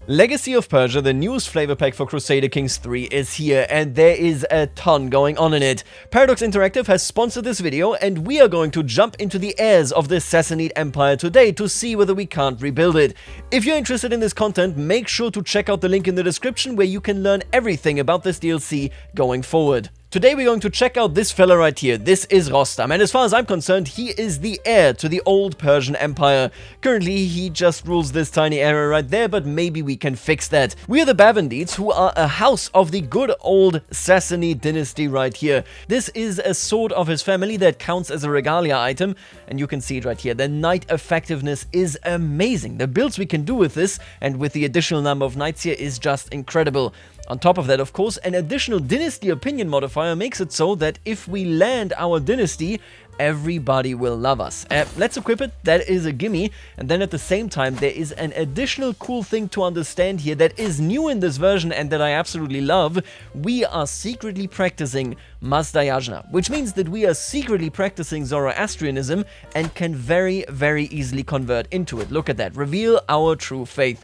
Legacy of Persia, the newest flavor pack for Crusader Kings 3 is here, and there is a ton going on in it. Paradox Interactive has sponsored this video, and we are going to jump into the heirs of the Sassanid Empire today to see whether we can't rebuild it. If you're interested in this content, make sure to check out the link in the description where you can learn everything about this DLC going forward. Today we're going to check out this fella right here. This is Rostam, and as far as I'm concerned, he is the heir to the old Persian Empire. Currently, he just rules this tiny area right there, but maybe we can fix that. We are the Bavandids, who are a house of the good old Sassanid dynasty right here. This is a sword of his family that counts as a regalia item, and you can see it right here. The knight effectiveness is amazing. The builds we can do with this, and with the additional number of knights here, is just incredible. On top of that, of course, an additional dynasty opinion modifier makes it so that if we land our dynasty, everybody will love us. Let's equip it, that is a gimme, and then at the same time there is an additional cool thing to understand here that is new in this version and that I absolutely love. We are secretly practicing Mazdayajna, which means that we are secretly practicing Zoroastrianism and can very easily convert into it. Look at that, reveal our true faith.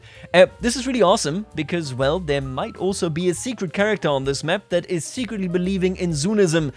This is really awesome because, well, there might also be a secret character on this map that is secretly believing in Zunism.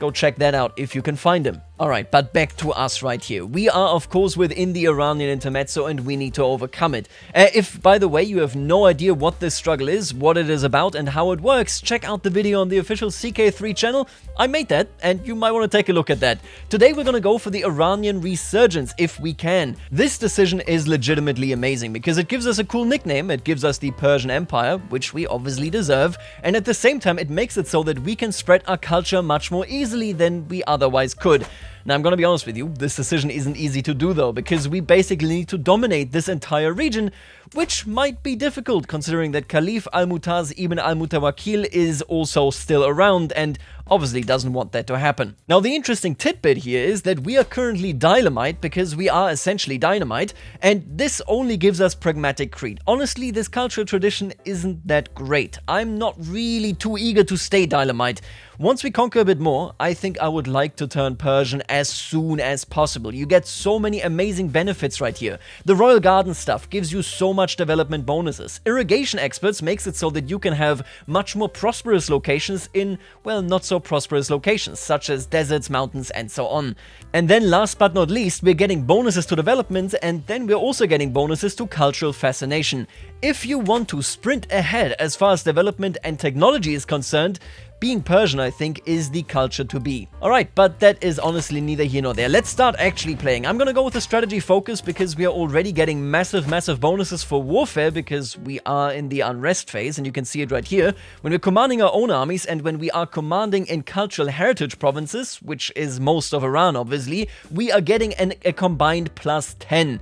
Go check that out if you can find him. Alright, but back to us right here. We are, of course, within the Iranian intermezzo and we need to overcome it. If, by the way, you have no idea what this struggle is, what it is about, and how it works, check out the video on the official CK3 channel. I made that, and you might want to take a look at that. Today we're gonna go for the Iranian resurgence, if we can. This decision is legitimately amazing, because it gives us a cool nickname, it gives us the Persian Empire, which we obviously deserve, and at the same time it makes it so that we can spread our culture much more easily than we otherwise could. Now, I'm gonna be honest with you, this decision isn't easy to do though, because we basically need to dominate this entire region, which might be difficult considering that Caliph Al-Mutaz ibn al-Mutawakkil is also still around and obviously doesn't want that to happen. Now, the interesting tidbit here is that we are currently Dynamite because we are essentially dynamite, and this only gives us pragmatic creed. Honestly, this cultural tradition isn't that great. I'm not really too eager to stay Dynamite. Once we conquer a bit more, I think I would like to turn Persian as soon as possible. You get so many amazing benefits right here. The Royal Garden stuff gives you so much development bonuses. Irrigation experts makes it so that you can have much more prosperous locations in, well, not so prosperous locations, such as deserts, mountains, and so on. And then last but not least, we're getting bonuses to development, and then we're also getting bonuses to cultural fascination. If you want to sprint ahead as far as development and technology is concerned, being Persian, I think, is the culture to be. Alright, but that is honestly neither here nor there. Let's start actually playing. I'm gonna go with a strategy focus because we are already getting massive bonuses for warfare because we are in the unrest phase, and you can see it right here. When we're commanding our own armies and when we are commanding in cultural heritage provinces, which is most of Iran obviously, we are getting a combined +10.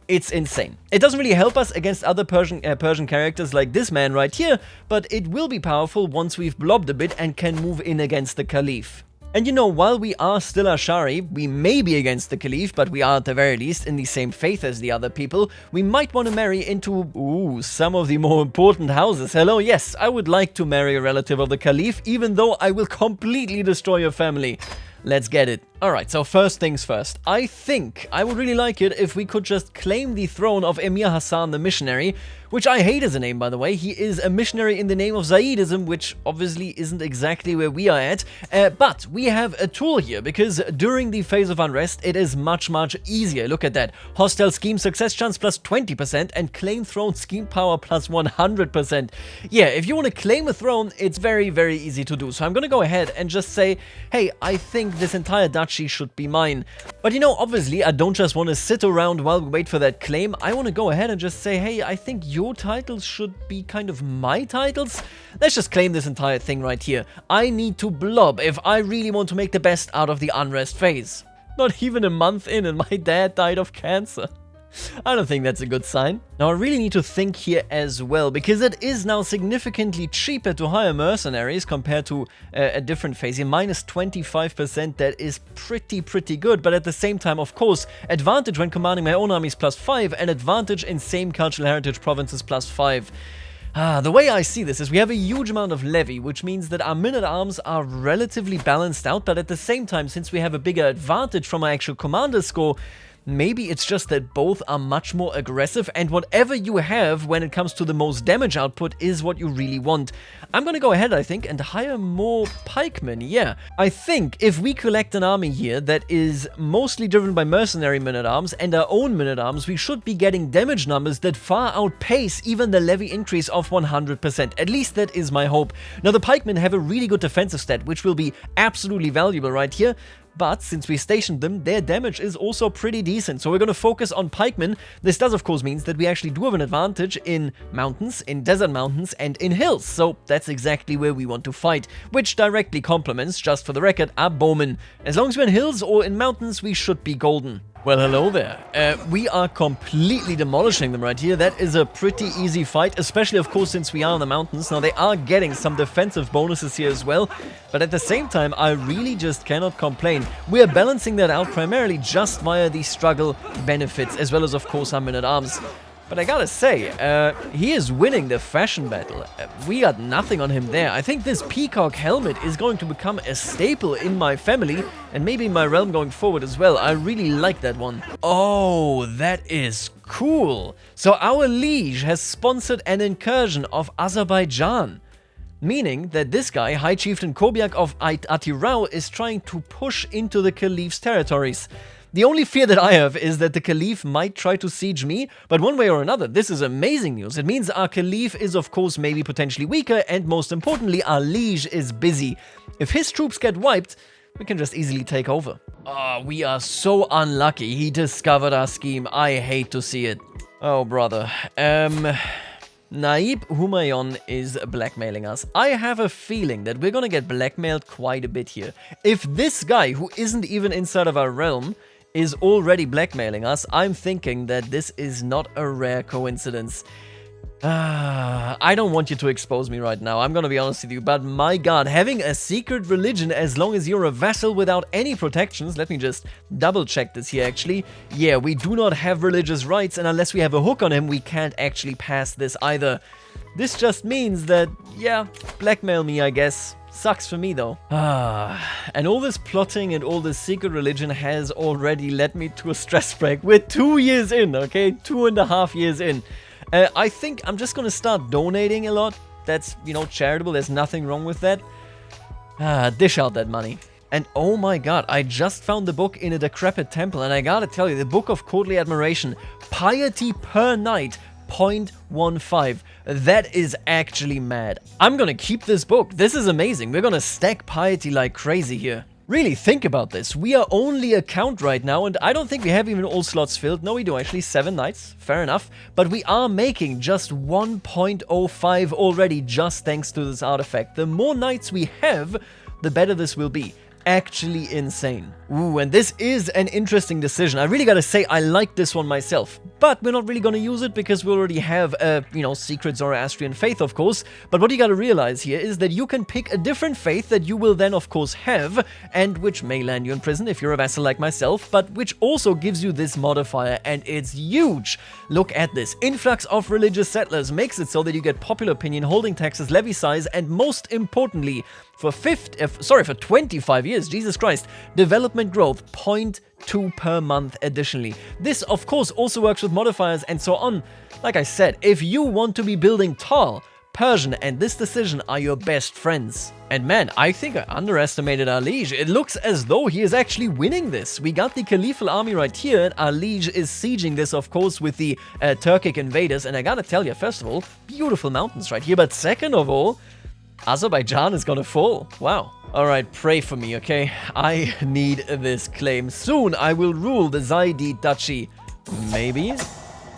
It's insane. It doesn't really help us against other Persian characters like this man right here, but it will be powerful once we've blobbed a bit and can move in against the Caliph. And you know, while we are still Ashari, we may be against the Caliph, but we are at the very least in the same faith as the other people. We might want to marry into, some of the more important houses. Hello, yes, I would like to marry a relative of the Caliph, even though I will completely destroy your family. Let's get it. Alright, so first things first. I think I would really like it if we could just claim the throne of Emir Hassan the Missionary, which I hate as a name, by the way. He is a missionary in the name of Zaidism, which obviously isn't exactly where we are at. But we have a tool here, because during the phase of unrest, it is much easier. Look at that. Hostile scheme success chance plus 20% and claim throne scheme power plus 100%. Yeah, if you want to claim a throne, it's very easy to do. So I'm gonna go ahead and just say, hey, I think this entire duchy should be mine. But you know, obviously, I don't just want to sit around while we wait for that claim. I want to go ahead and just say, hey, I think your titles should be kind of my titles. Let's just claim this entire thing right here. I need to blob if I really want to make the best out of the unrest phase. Not even a month in and my dad died of cancer. I don't think that's a good sign. Now I really need to think here as well, because it is now significantly cheaper to hire mercenaries compared to a different phase here. Minus 25%, that is pretty good, but at the same time, of course, advantage when commanding my own armies +5 and advantage in same cultural heritage provinces +5. The way I see this is we have a huge amount of levy, which means that our men-at-arms are relatively balanced out, but at the same time, since we have a bigger advantage from our actual commander score, Maybe it's just that both are much more aggressive, and whatever you have when it comes to the most damage output is what you really want. I'm gonna go ahead, I think, and hire more pikemen. Yeah, I think if we collect an army here that is mostly driven by mercenary men-at-arms and our own men-at-arms, we should be getting damage numbers that far outpace even the levy increase of 100%. At least that is my hope. Now, the pikemen have a really good defensive stat, which will be absolutely valuable right here. But since we stationed them, their damage is also pretty decent. So we're going to focus on pikemen. This does, of course, mean that we actually do have an advantage in mountains, in desert mountains, and in hills. So that's exactly where we want to fight, which directly complements, just for the record, our bowmen. As long as we're in hills or in mountains, we should be golden. Well, hello there. We are completely demolishing them right here. That is a pretty easy fight, especially, of course, since we are in the mountains. Now, they are getting some defensive bonuses here as well, but at the same time, I really just cannot complain. We are balancing that out primarily just via the struggle benefits, as well as, of course, our men-at-arms. But I gotta say, he is winning the fashion battle. We got nothing on him there. I think this peacock helmet is going to become a staple in my family, and maybe in my realm going forward as well. I really like that one. Oh, that is cool. So our liege has sponsored an incursion of Azerbaijan. Meaning that this guy, High Chieftain Kobiak of Atirau, is trying to push into the Caliph's territories. The only fear that I have is that the Caliph might try to siege me, but one way or another, this is amazing news. It means our Caliph is, of course, maybe potentially weaker, and most importantly, our liege is busy. If his troops get wiped, we can just easily take over. Oh, we are so unlucky. He discovered our scheme. I hate to see it. Oh, brother. Naib Humayun is blackmailing us. I have a feeling that we're gonna get blackmailed quite a bit here. If this guy, who isn't even inside of our realm, is already blackmailing us, I'm thinking that this is not a rare coincidence. I don't want you to expose me right now, I'm gonna be honest with you, but my god, having a secret religion as long as you're a vassal without any protections, let me just double check this here actually. Yeah, we do not have religious rights, and unless we have a hook on him, we can't actually pass this either. This just means that, yeah, blackmail me, I guess. Sucks for me though. And all this plotting and all this secret religion has already led me to a stress break. We're 2 years in, okay? 2.5 years in. I think I'm just gonna start donating a lot. That's, you know, charitable. There's nothing wrong with that. Dish out that money. And oh my god, I just found the book in a decrepit temple, and I gotta tell you, the Book of Courtly Admiration, piety per night, 0.15. That is actually mad. I'm gonna keep this book. This is amazing. We're gonna stack piety like crazy here. Really, think about this. We are only a count right now, and I don't think we have even all slots filled. No, we do actually. 7 knights. Fair enough. But we are making just 1.05 already, just thanks to this artifact. The more knights we have, the better this will be. Actually insane. Ooh, and this is an interesting decision. I really gotta say, I like this one myself. But we're not really gonna use it because we already have a, you know, secret Zoroastrian faith, of course. But what you gotta realize here is that you can pick a different faith that you will then, of course, have, and which may land you in prison if you're a vassal like myself, but which also gives you this modifier, and it's huge. Look at this. Influx of religious settlers makes it so that you get popular opinion, holding taxes, levy size, and most importantly, for 25 years, Jesus Christ, development growth 0.2 per month additionally. This, of course, also works with modifiers and so on. Like I said, if you want to be building tall, Persian and this decision are your best friends. And man, I think I underestimated our liege. It looks as though he is actually winning this. We got the Caliphal army right here, and our liege is sieging this, of course, with the Turkic invaders. And I gotta tell you, first of all, beautiful mountains right here, but second of all, Azerbaijan is gonna fall. Wow. Alright, pray for me, okay? I need this claim. Soon I will rule the Zaidi Duchy. Maybe?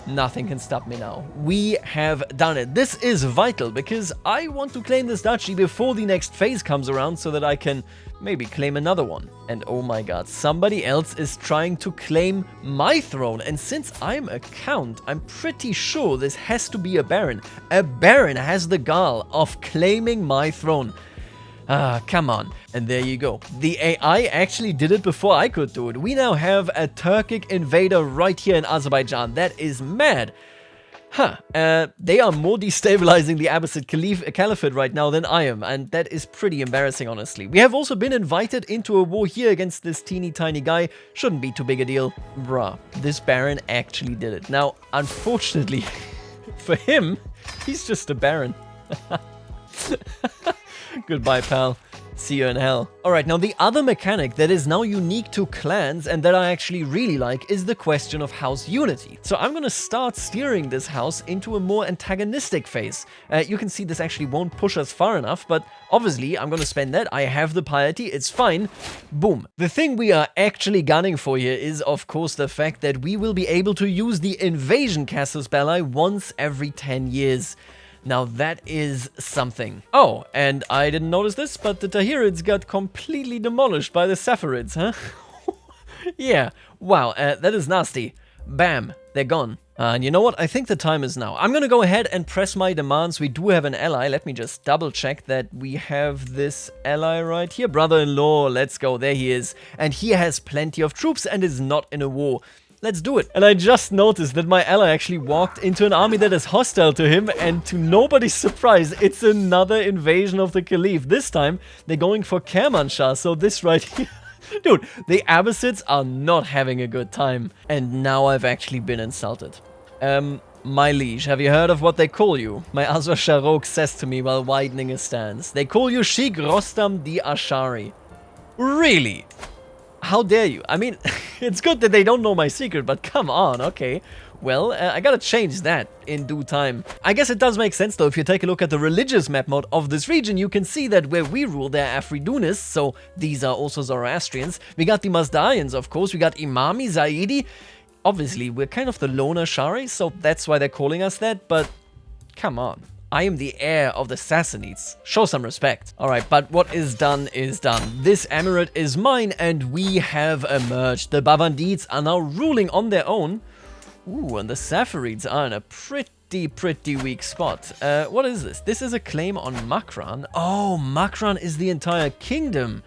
Nothing can stop me now. We have done it. This is vital because I want to claim this duchy before the next phase comes around so that I can maybe claim another one. And oh my god, somebody else is trying to claim my throne. And since I'm a count, I'm pretty sure this has to be a baron. A baron has the gall of claiming my throne. Come on. And there you go. The AI actually did it before I could do it. We now have a Turkic invader right here in Azerbaijan. That is mad. They are more destabilizing the Abbasid Caliphate right now than I am, and that is pretty embarrassing, honestly. We have also been invited into a war here against this teeny tiny guy. Shouldn't be too big a deal. Bruh, this Baron actually did it. Now, unfortunately, for him, he's just a Baron. Goodbye, pal. See you in hell. Alright, now the other mechanic that is now unique to clans and that I actually really like is the question of house unity. So I'm gonna start steering this house into a more antagonistic phase. You can see this actually won't push us far enough, but obviously I'm gonna spend that. I have the piety, it's fine. Boom. The thing we are actually gunning for here is, of course, the fact that we will be able to use the invasion casus belli once every 10 years. Now that is something. Oh, and I didn't notice this, but the Tahirids got completely demolished by the Saffarids, huh? Yeah, wow, that is nasty. Bam, they're gone. And you know what? I think the time is now. I'm gonna go ahead and press my demands. We do have an ally. Let me just double check that we have this ally right here. Brother-in-law, let's go. There he is. And he has plenty of troops and is not in a war. Let's do it. And I just noticed that my ally actually walked into an army that is hostile to him, and to nobody's surprise, it's another invasion of the Caliph. This time, they're going for Kermanshah, so this right here... Dude, the Abbasids are not having a good time. And now I've actually been insulted. My liege, have you heard of what they call you? My Azor Sharok says to me while widening his stance. They call you Sheikh Rostam the Ashari. Really? How dare you? I mean, it's good that they don't know my secret, but come on, okay. Well, I gotta change that in due time. I guess it does make sense, though. If you take a look at the religious map mode of this region, you can see that where we rule, they're Afridunists, so these are also Zoroastrians. We got the Mazdayans, of course. We got Imami, Zaidi. Obviously, we're kind of the lone Ashari, so that's why they're calling us that, but come on. I am the heir of the Sassanids. Show some respect. Alright, but what is done is done. This emirate is mine, and we have emerged. The Bavandids are now ruling on their own. Ooh, and the Saffarids are in a pretty weak spot. What is this? This is a claim on Makran. Oh, Makran is the entire kingdom.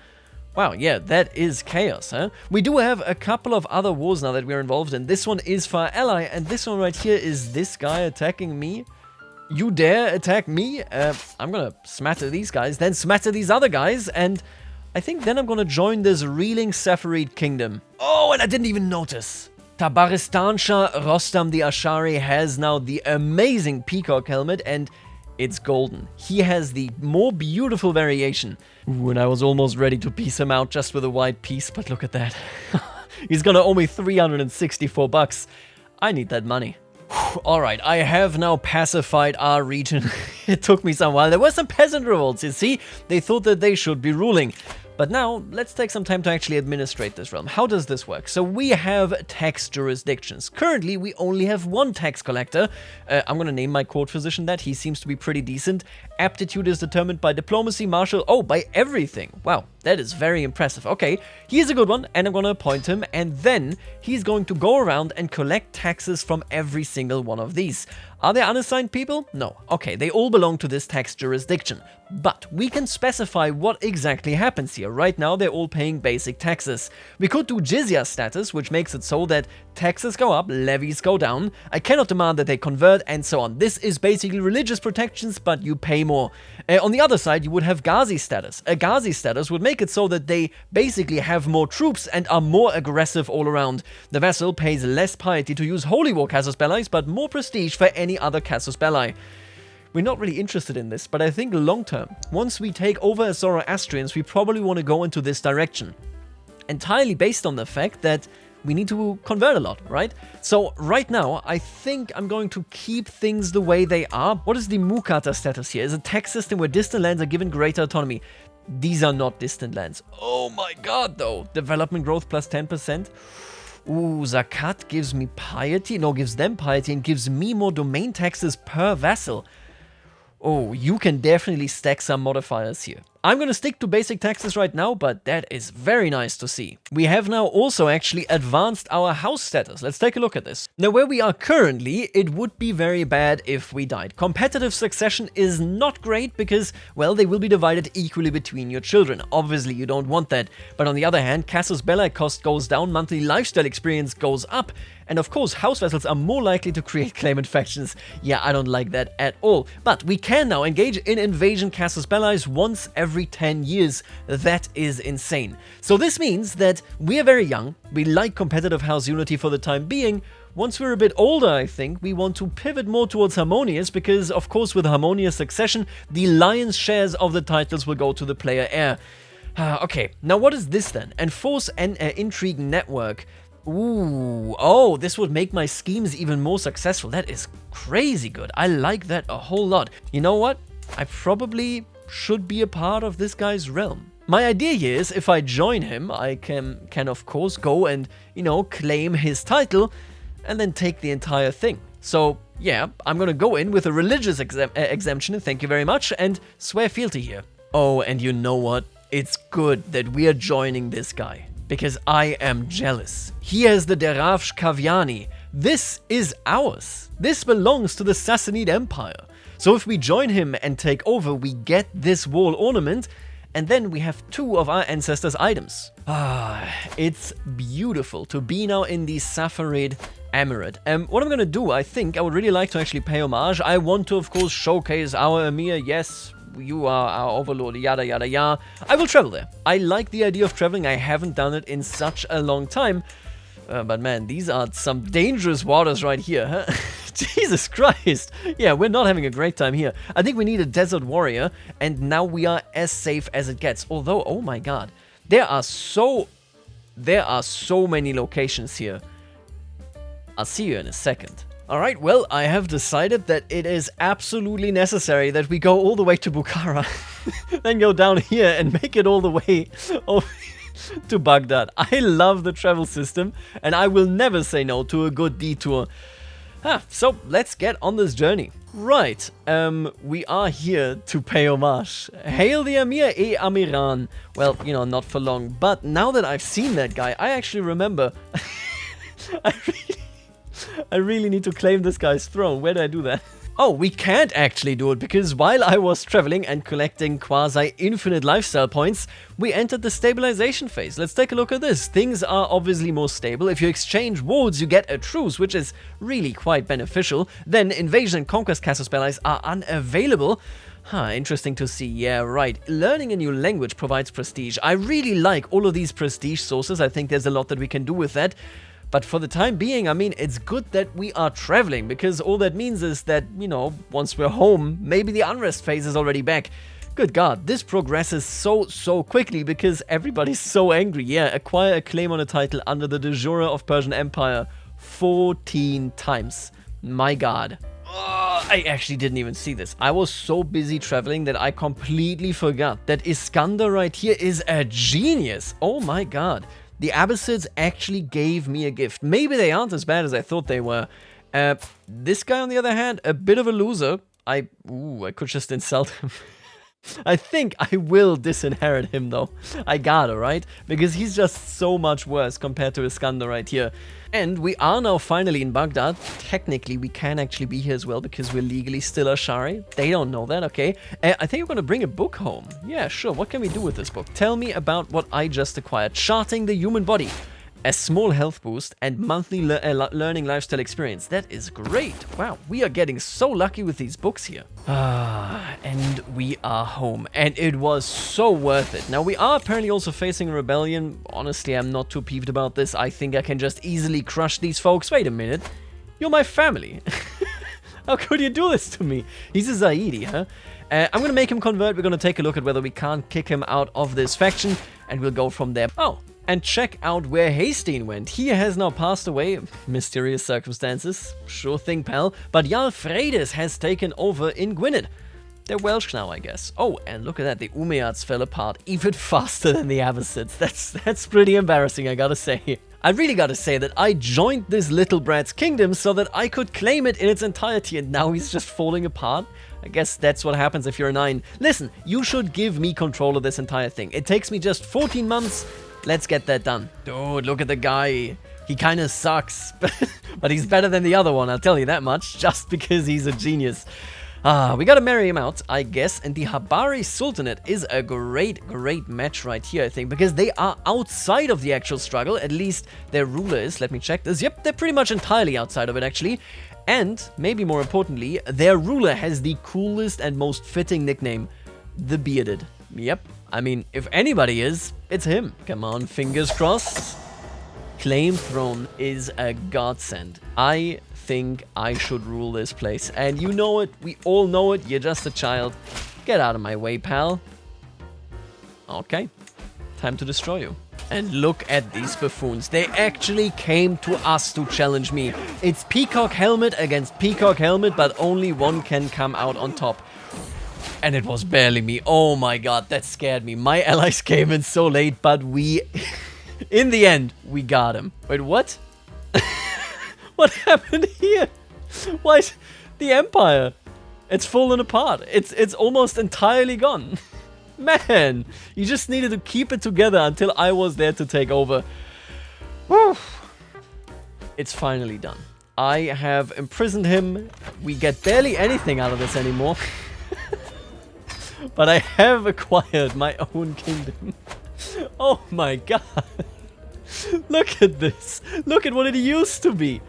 Wow, yeah, that is chaos, huh? We do have a couple of other wars now that we're involved in. This one is for our ally, and this one right here is this guy attacking me. You dare attack me? I'm gonna smatter these guys, then smatter these other guys, and I think then I'm gonna join this reeling Safarid kingdom. Oh, and I didn't even notice. Tabaristan Shah Rostam the Ashari has now the amazing peacock helmet, and it's golden. He has the more beautiful variation. Ooh, and I was almost ready to piece him out just with a white piece, but look at that. He's gonna owe me 364 bucks. I need that money. Alright, I have now pacified our region. It took me some while. There were some peasant revolts, you see? They thought that they should be ruling. But now, let's take some time to actually administrate this realm. How does this work? So we have tax jurisdictions. Currently, we only have one tax collector. I'm gonna name my court physician that. He seems to be pretty decent. Aptitude is determined by diplomacy, martial... Oh, by everything. Wow, that is very impressive. Okay, he's a good one, and I'm gonna appoint him. And then, he's going to go around and collect taxes from every single one of these. Are they unassigned people? No. Okay, they all belong to this tax jurisdiction. But we can specify what exactly happens here. Right now, they're all paying basic taxes. We could do jizya status, which makes it so that taxes go up, levies go down. I cannot demand that they convert, and so on. This is basically religious protections, but you pay more. On the other side, you would have Ghazi status. A Ghazi status would make it so that they basically have more troops and are more aggressive all around. The vassal pays less piety to use holy war casus belli, but more prestige for any other casus belli. We're not really interested in this, but I think long term, once we take over as Zoroastrians, we probably want to go into this direction. Entirely based on the fact that we need to convert a lot, right? So right now, I think I'm going to keep things the way they are. What is the Mukata status here? Is a tax system where distant lands are given greater autonomy. These are not distant lands. Oh my god, though. Development growth plus 10%. Ooh, Zakat gives me piety. No, gives them piety and gives me more domain taxes per vassal. Oh, you can definitely stack some modifiers here. I'm gonna stick to basic taxes right now, but that is very nice to see. We have now also actually advanced our house status. Let's take a look at this. Now, where we are currently, it would be very bad if we died. Competitive succession is not great because, well, they will be divided equally between your children. Obviously, you don't want that. But on the other hand, casus belli cost goes down, monthly lifestyle experience goes up, And of course, house vassals are more likely to create claimant factions. Yeah, I don't like that at all. But we can now engage in invasion casus belli once every 10 years. That is insane. So this means that we are very young, we like competitive house unity for the time being. Once we're a bit older, I think, we want to pivot more towards harmonious, because of course with harmonious succession, the lion's shares of the titles will go to the player heir. Okay, now what is this then? Enforce an intrigue network. Ooh, oh, this would make my schemes even more successful. That is crazy good. I like that a whole lot. You know what? I probably should be a part of this guy's realm. My idea here is if I join him, I can of course go and, you know, claim his title and then take the entire thing. So yeah, I'm gonna go in with a religious exemption, thank you very much, and swear fealty here. Oh, and you know what? It's good that we are joining this guy, because I am jealous. He has the Deravsh Kaviani. This is ours. This belongs to the Sassanid Empire. So if we join him and take over, we get this wall ornament, and then we have 2 of our ancestors' items. It's beautiful to be now in the Safarid Emirate. What I'm gonna do, I think, I would really like to actually pay homage. I want to, of course, showcase our Emir. Yes, you are our overlord, yada yada yada. I will travel there. I like the idea of traveling. I haven't done it in such a long time. But man, these are some dangerous waters right here, huh? Jesus Christ. Yeah, we're not having a great time here. I think we need a desert warrior, and now we are as safe as it gets. Although, oh my god, there are so many locations here. I'll see you in a second. Alright, well, I have decided that it is absolutely necessary that we go all the way to Bukhara, then go down here and make it all the way over to Baghdad. I love the travel system, and I will never say no to a good detour. So let's get on this journey. Right, we are here to pay homage. Hail the Amir e Amiran. Well, you know, not for long, but now that I've seen that guy, I actually remember... I really need to claim this guy's throne. Where did I do that? Oh, we can't actually do it, because while I was traveling and collecting quasi-infinite lifestyle points, we entered the stabilization phase. Let's take a look at this. Things are obviously more stable. If you exchange wards, you get a truce, which is really quite beneficial. Then invasion and conquest casus belli are unavailable. Interesting to see. Yeah, right. Learning a new language provides prestige. I really like all of these prestige sources. I think there's a lot that we can do with that. But for the time being, I mean, it's good that we are traveling, because all that means is that, you know, once we're home, maybe the unrest phase is already back. Good God, this progresses so quickly because everybody's so angry. Yeah, acquire a claim on a title under the de jure of Persian Empire 14 times. My God. I actually didn't even see this. I was so busy traveling that I completely forgot that Iskander right here is a genius. Oh my God. The Abbasids actually gave me a gift. Maybe they aren't as bad as I thought they were. This guy, on the other hand, a bit of a loser. I could just insult him. I think I will disinherit him, though. I gotta, right? Because he's just so much worse compared to Iskander right here. And we are now finally in Baghdad. Technically, we can actually be here as well because we're legally still Ashari. They don't know that, okay? I think we're gonna bring a book home. Yeah, sure. What can we do with this book? Tell me about what I just acquired. Charting the Human Body. A small health boost and monthly learning lifestyle experience. That is great. Wow, we are getting so lucky with these books here. And we are home. And it was so worth it. Now, we are apparently also facing a rebellion. Honestly, I'm not too peeved about this. I think I can just easily crush these folks. Wait a minute. You're my family. How could you do this to me? He's a Zaidi, huh? I'm gonna make him convert. We're gonna take a look at whether we can't kick him out of this faction. And we'll go from there. Oh. And check out where Hasteen went. He has now passed away. Mysterious circumstances. Sure thing, pal. But Jarl Freydis has taken over in Gwynedd. They're Welsh now, I guess. Oh, and look at that. The Umayyads fell apart even faster than the Abbasids. That's pretty embarrassing, I gotta say. I really gotta say that I joined this little brat's kingdom so that I could claim it in its entirety, and now he's just falling apart. I guess that's what happens if you're a 9. Listen, you should give me control of this entire thing. It takes me just 14 months. Let's get that done. Dude, look at the guy. He kind of sucks, but he's better than the other one, I'll tell you that much, just because he's a genius. We gotta marry him out, I guess, and the Habari Sultanate is a great match right here, I think, because they are outside of the actual struggle, at least their ruler is. Let me check this. Yep, they're pretty much entirely outside of it, actually. And, maybe more importantly, their ruler has the coolest and most fitting nickname, the Bearded. Yep, I mean, if anybody is, it's him. Come on, fingers crossed. Claim throne is a godsend. I think I should rule this place. And you know it, we all know it, you're just a child. Get out of my way, pal. Okay, time to destroy you. And look at these buffoons. They actually came to us to challenge me. It's Peacock Helmet against Peacock Helmet, but only one can come out on top. And it was barely me. Oh my god, that scared me. My allies came in so late, but we... in the end, we got him. Wait, what? What happened here? Why is the Empire? It's fallen apart. It's almost entirely gone. Man, you just needed to keep it together until I was there to take over. Woo. It's finally done. I have imprisoned him. We get barely anything out of this anymore. But I have acquired my own kingdom. Oh my god. Look at this. Look at what it used to be.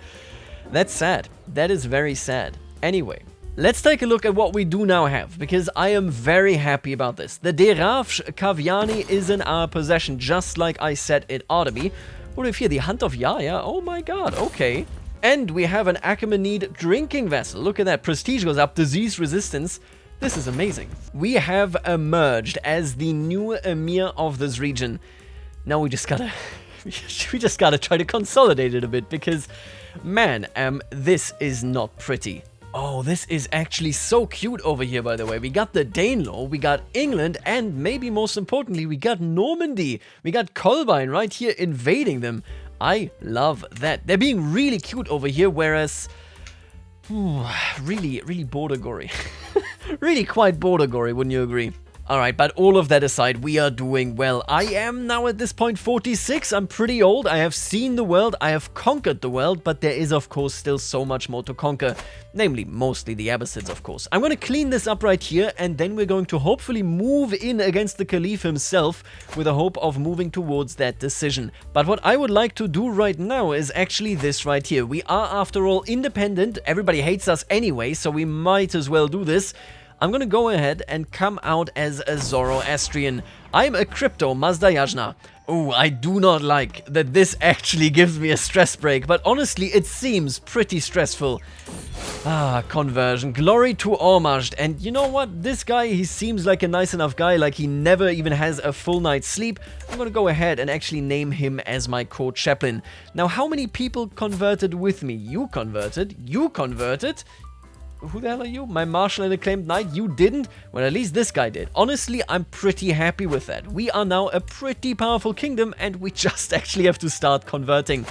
That's sad. That is very sad. Anyway, let's take a look at what we do now have, because I am very happy about this. The Derafsh Kaviani is in our possession, just like I said it ought to be. What do we have here? The Hunt of Yaya? Oh my god, okay. And we have an Achaemenid drinking vessel. Look at that. Prestige goes up, disease resistance. This is amazing. We have emerged as the new emir of this region. Now we just gotta... we just gotta try to consolidate it a bit, because... man, this is not pretty. Oh, this is actually so cute over here, by the way. We got the Danelaw, we got England, and maybe most importantly, we got Normandy. We got Colbine right here invading them. I love that. They're being really cute over here, whereas... really border gory. Really quite border gory, wouldn't you agree? Alright, but all of that aside, we are doing well. I am now at this point 46, I'm pretty old, I have seen the world, I have conquered the world, but there is of course still so much more to conquer. Namely, mostly the Abbasids, of course. I'm going to clean this up right here, and then we're going to hopefully move in against the Caliph himself, with a hope of moving towards that decision. But what I would like to do right now is actually this right here. We are, after all, independent, everybody hates us anyway, so we might as well do this. I'm gonna go ahead and come out as a Zoroastrian. I'm a crypto Mazda Yajna. Oh, I do not like that this actually gives me a stress break, but honestly, it seems pretty stressful. Conversion. Glory to Ormazd. And you know what? This guy, he seems like a nice enough guy, like he never even has a full night's sleep. I'm gonna go ahead and actually name him as my court chaplain. Now, how many people converted with me? You converted. You converted. Who the hell are you? My martial and acclaimed knight? You didn't? Well, at least this guy did. Honestly, I'm pretty happy with that. We are now a pretty powerful kingdom, and we just actually have to start converting.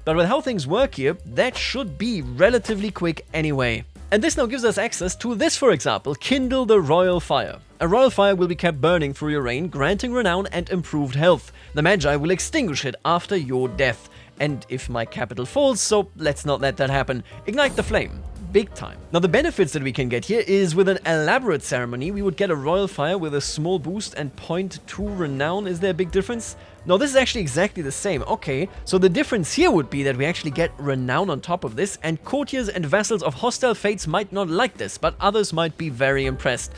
But with how things work here, that should be relatively quick anyway. And this now gives us access to this, for example, Kindle the Royal Fire. A royal fire will be kept burning through your reign, granting renown and improved health. The Magi will extinguish it after your death. And if my capital falls, so let's not let that happen. Ignite the flame. Big time. Now the benefits that we can get here is with an elaborate ceremony, we would get a royal fire with a small boost and 0.2 renown. Is there a big difference? No, this is actually exactly the same. Okay, so the difference here would be that we actually get renown on top of this, and courtiers and vassals of hostile fates might not like this, but others might be very impressed.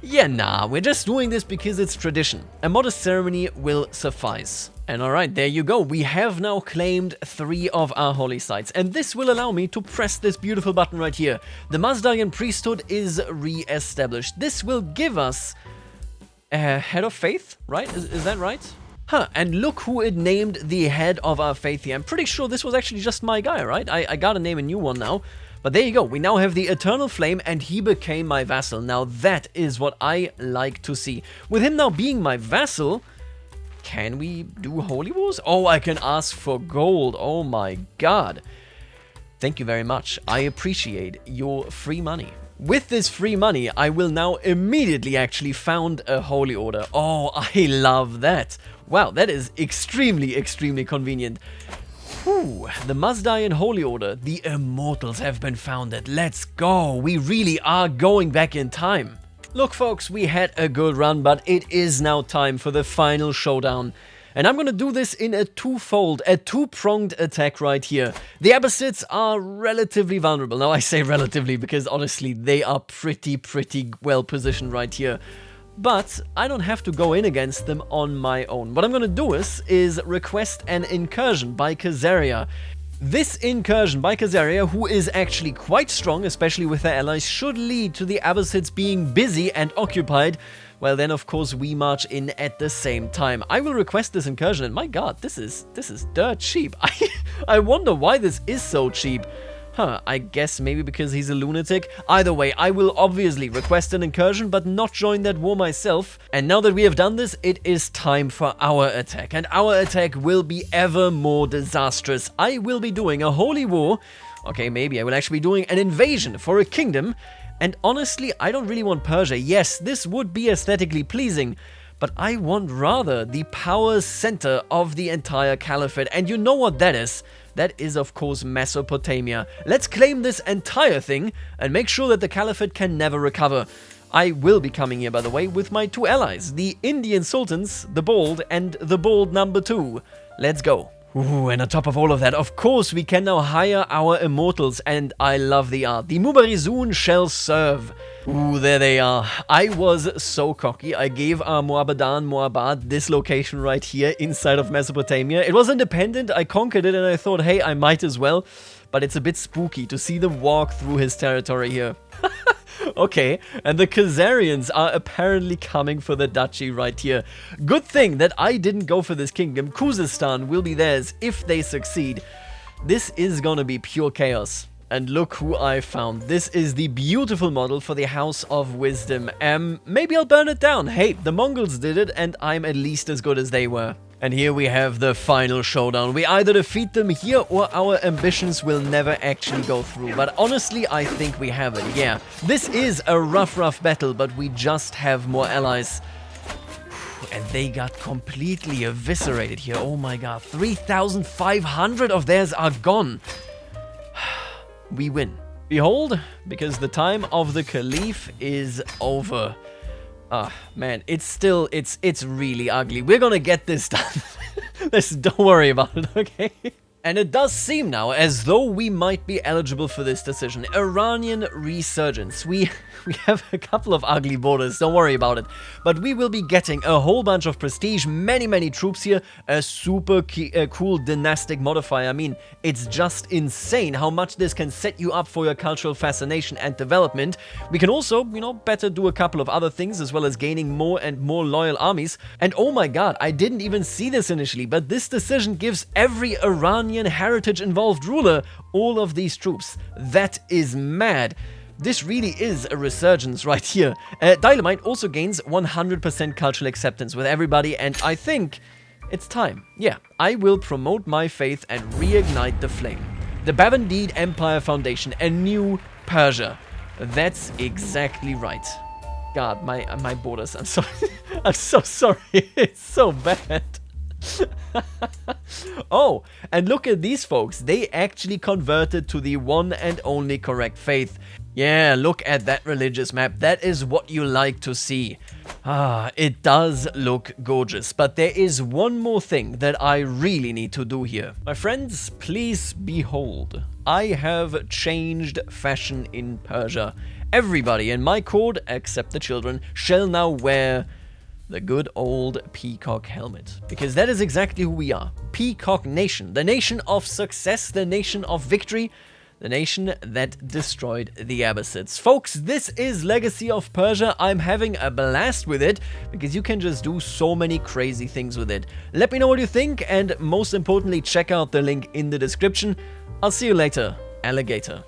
Yeah, nah, we're just doing this because it's tradition. A modest ceremony will suffice. And alright, there you go. We have now claimed 3 of our holy sites, and this will allow me to press this beautiful button right here. The Mazdayan priesthood is re-established. This will give us a head of faith, right? Is that right? Huh, and look who it named the head of our faith here. I'm pretty sure this was actually just my guy, right? I gotta name a new one now. But there you go, we now have the Eternal Flame, and he became my vassal. Now that is what I like to see. With him now being my vassal, can we do holy wars? Oh, I can ask for gold. Oh my god. Thank you very much. I appreciate your free money. With this free money, I will now immediately actually found a holy order. Oh, I love that. Wow, that is extremely convenient. Whew, the Mazdaean Holy Order, the Immortals have been founded. Let's go, we really are going back in time. Look folks, we had a good run, but it is now time for the final showdown. And I'm gonna do this in a two-pronged attack right here. The Abbasids are relatively vulnerable. Now I say relatively because honestly they are pretty well positioned right here. But I don't have to go in against them on my own. What I'm gonna do is request an incursion by Khazaria. This incursion by Khazaria, who is actually quite strong, especially with their allies, should lead to the Abbasids being busy and occupied. Well, then of course we march in at the same time. I will request this incursion, and my god, this is dirt cheap. I wonder why this is so cheap. Huh, I guess maybe because he's a lunatic. Either way, I will obviously request an incursion, but not join that war myself. And now that we have done this, it is time for our attack. And our attack will be ever more disastrous. I will be doing a holy war. Okay, maybe I will actually be doing an invasion for a kingdom. And honestly, I don't really want Persia. Yes, this would be aesthetically pleasing, but I want rather the power center of the entire caliphate. And you know what that is? That is, of course, Mesopotamia. Let's claim this entire thing and make sure that the caliphate can never recover. I will be coming here, by the way, with my two allies, the Indian sultans, the Bald, and the Bald number 2. Let's go. Ooh, and on top of all of that, of course, we can now hire our immortals, and I love the art. The Mubarizun shall serve. Ooh, there they are. I was so cocky. I gave our Muabad this location right here inside of Mesopotamia. It was independent. I conquered it, and I thought, hey, I might as well. But it's a bit spooky to see them walk through his territory here. Okay, and the Khazarians are apparently coming for the duchy right here. Good thing that I didn't go for this kingdom. Khuzestan will be theirs if they succeed. This is gonna be pure chaos. And look who I found. This is the beautiful model for the House of Wisdom. Maybe I'll burn it down. Hey, the Mongols did it, and I'm at least as good as they were. And here we have the final showdown. We either defeat them here or our ambitions will never actually go through. But honestly, I think we have it. Yeah, this is a rough battle, but we just have more allies. And they got completely eviscerated here. Oh my god, 3,500 of theirs are gone. We win. Behold, because the time of the Caliph is over. Ah, man, it's really ugly. We're gonna get this done. Don't worry about it, okay? And it does seem now as though we might be eligible for this decision. Iranian resurgence. We have a couple of ugly borders, don't worry about it. But we will be getting a whole bunch of prestige, many troops here, a super cool dynastic modifier. I mean, it's just insane how much this can set you up for your cultural fascination and development. We can also, better do a couple of other things, as well as gaining more and more loyal armies. And oh my god, I didn't even see this initially, but this decision gives every Iranian heritage involved ruler all of these troops. That is mad. This really is a resurgence right here. Dynamite also gains 100% cultural acceptance with everybody, and I think it's time. Yeah, I will promote my faith and reignite the flame. The Babandid Empire Foundation, a new Persia. That's exactly right. God, my borders, I'm sorry. I'm so sorry. It's so bad. Oh, and look at these folks. They actually converted to the one and only correct faith. Yeah, look at that religious map. That is what you like to see. Ah, it does look gorgeous. But there is one more thing that I really need to do here. My friends, please behold. I have changed fashion in Persia. Everybody in my court, except the children, shall now wear the good old peacock helmet. Because that is exactly who we are. Peacock Nation. The nation of success, the nation of victory, the nation that destroyed the Abbasids. Folks, this is Legacy of Persia. I'm having a blast with it because you can just do so many crazy things with it. Let me know what you think, and most importantly, check out the link in the description. I'll see you later, alligator.